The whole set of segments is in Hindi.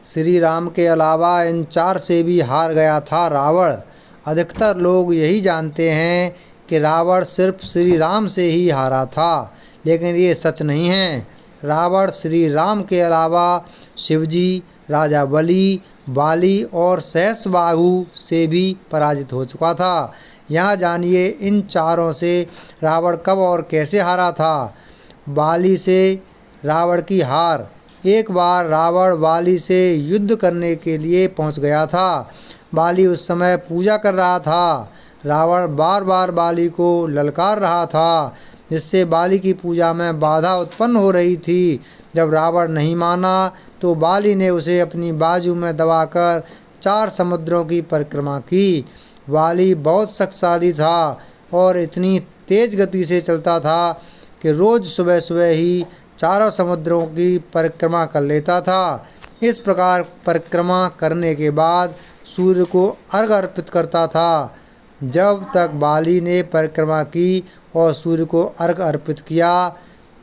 श्री राम के अलावा इन चार से भी हार गया था रावण। अधिकतर लोग यही जानते हैं कि रावण सिर्फ श्री राम से ही हारा था, लेकिन ये सच नहीं है। रावण श्री राम के अलावा शिवजी, राजा बलि, बाली और सहस्रबाहु से भी पराजित हो चुका था। यहाँ जानिए इन चारों से रावण कब और कैसे हारा था। बाली से रावण की हार। एक बार रावण बाली से युद्ध करने के लिए पहुंच गया था। बाली उस समय पूजा कर रहा था। रावण बार बार बाली को ललकार रहा था, जिससे बाली की पूजा में बाधा उत्पन्न हो रही थी। जब रावण नहीं माना तो बाली ने उसे अपनी बाजू में दबाकर 4 समुद्रों की परिक्रमा की। बाली बहुत शक्तिशाली था और इतनी तेज गति से चलता था कि रोज सुबह सुबह ही चारों समुद्रों की परिक्रमा कर लेता था। इस प्रकार परिक्रमा करने के बाद सूर्य को अर्घ्य अर्पित करता था। जब तक बाली ने परिक्रमा की और सूर्य को अर्घ्य अर्पित किया,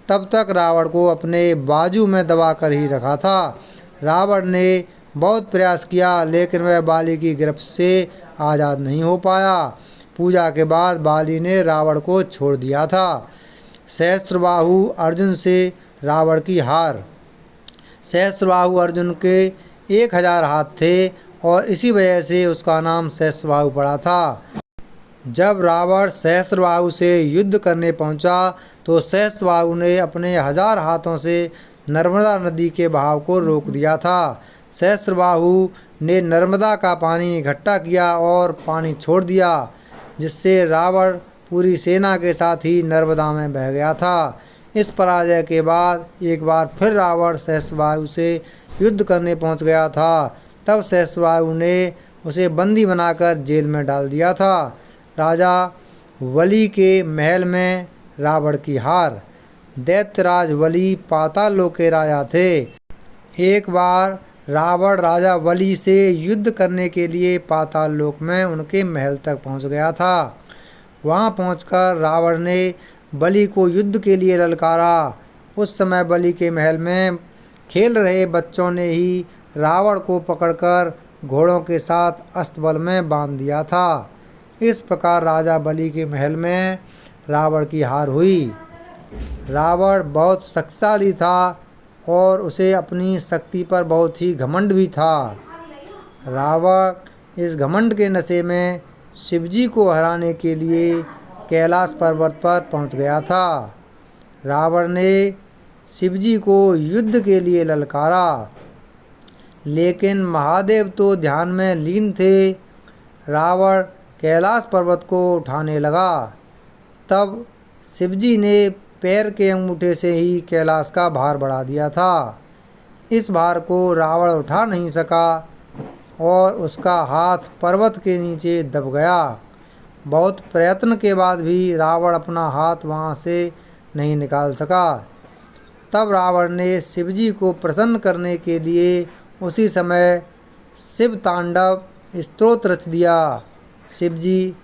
तब तक रावण को अपने बाजू में दबाकर ही रखा था। रावण ने बहुत प्रयास किया, लेकिन वह बाली की गिरफ्त से आज़ाद नहीं हो पाया। पूजा के बाद बाली ने रावण को छोड़ दिया था। सहस्रबाहु अर्जुन से रावण की हार। सहस्रबाहु अर्जुन के 1000 हाथ थे और इसी वजह से उसका नाम सहस्रबाहु पड़ा था। जब रावण सहस्रबाहु से युद्ध करने पहुंचा तो सहस्रबाहु ने अपने 1000 हाथों से नर्मदा नदी के बहाव को रोक दिया था। सहस्रबाहु ने नर्मदा का पानी इकट्ठा किया और पानी छोड़ दिया, जिससे रावण पूरी सेना के साथ ही नर्मदा में बह गया था। इस पराजय के बाद एक बार फिर रावण सहस्रबाहु से युद्ध करने पहुंच गया था। तब सहस्रबाहु ने उसे बंदी बनाकर जेल में डाल दिया था। राजा बलि के महल में रावण की हार। दैत्यराज बलि पाताल लोक के राजा थे। एक बार रावण राजा बलि से युद्ध करने के लिए पाताल लोक में उनके महल तक पहुंच गया था। वहां पहुंचकर रावण ने बलि को युद्ध के लिए ललकारा। उस समय बलि के महल में खेल रहे बच्चों ने ही रावण को पकड़कर घोड़ों के साथ अस्तबल में बांध दिया था। इस प्रकार राजा बलि के महल में रावण की हार हुई। रावण बहुत शक्तिशाली था और उसे अपनी शक्ति पर बहुत ही घमंड भी था। रावण इस घमंड के नशे में शिवजी को हराने के लिए कैलाश पर्वत पर पहुंच गया था। रावण ने शिवजी को युद्ध के लिए ललकारा, लेकिन महादेव तो ध्यान में लीन थे। रावण कैलाश पर्वत को उठाने लगा, तब शिवजी ने पैर के अंगूठे से ही कैलाश का भार बढ़ा दिया था। इस भार को रावण उठा नहीं सका और उसका हाथ पर्वत के नीचे दब गया। बहुत प्रयत्न के बाद भी रावण अपना हाथ वहां से नहीं निकाल सका। तब रावण ने शिवजी को प्रसन्न करने के लिए उसी समय शिव तांडव स्तोत्र रच दिया। शिवजी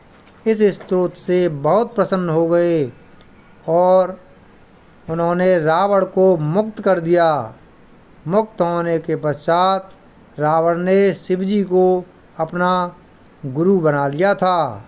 इस स्तोत्र से बहुत प्रसन्न हो गए और उन्होंने रावण को मुक्त कर दिया। मुक्त होने के पश्चात रावण ने शिवजी को अपना गुरु बना लिया था।